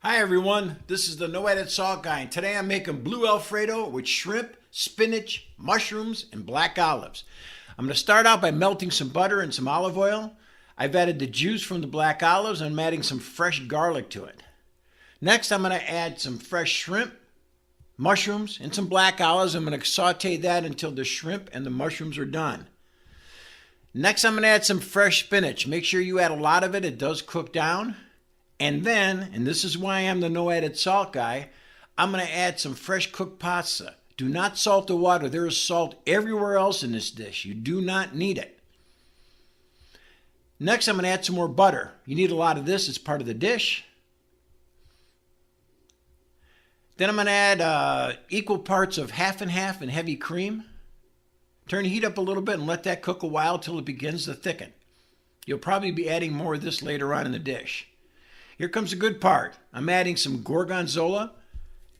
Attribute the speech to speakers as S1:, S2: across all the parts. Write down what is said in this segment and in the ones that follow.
S1: Hi everyone, this is the No Added Salt Guy, and today I'm making blue Alfredo with shrimp, spinach, mushrooms, and black olives. I'm going to start out by melting some butter and some olive oil. I've added the juice from the black olives and I'm adding some fresh garlic to it. Next I'm going to add some fresh shrimp, mushrooms, and some black olives. I'm going to saute that until the shrimp and the mushrooms are done. Next I'm going to add some fresh spinach. Make sure you add a lot of it, it does cook down. And then, and this is why I'm the no added salt guy, I'm going to add some fresh cooked pasta. Do not salt the water. There is salt everywhere else in this dish. You do not need it. Next, I'm going to add some more butter. You need a lot of this. It's part of the dish. Then I'm going to add equal parts of half and half and heavy cream. Turn the heat up a little bit and let that cook a while till it begins to thicken. You'll probably be adding more of this later on in the dish. Here comes the good part. I'm adding some Gorgonzola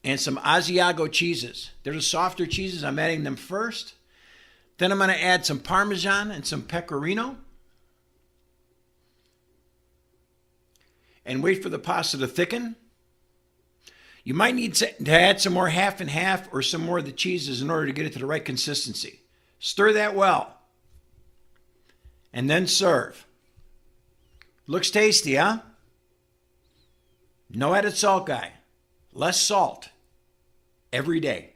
S1: and some Asiago cheeses. They're the softer cheeses. I'm adding them first. Then I'm going to add some parmesan and some pecorino. And wait for the pasta to thicken. You might need to add some more half and half or some more of the cheeses in order to get it to the right consistency. Stir that well. And then serve. Looks tasty, huh? No added salt guy. Less salt every day.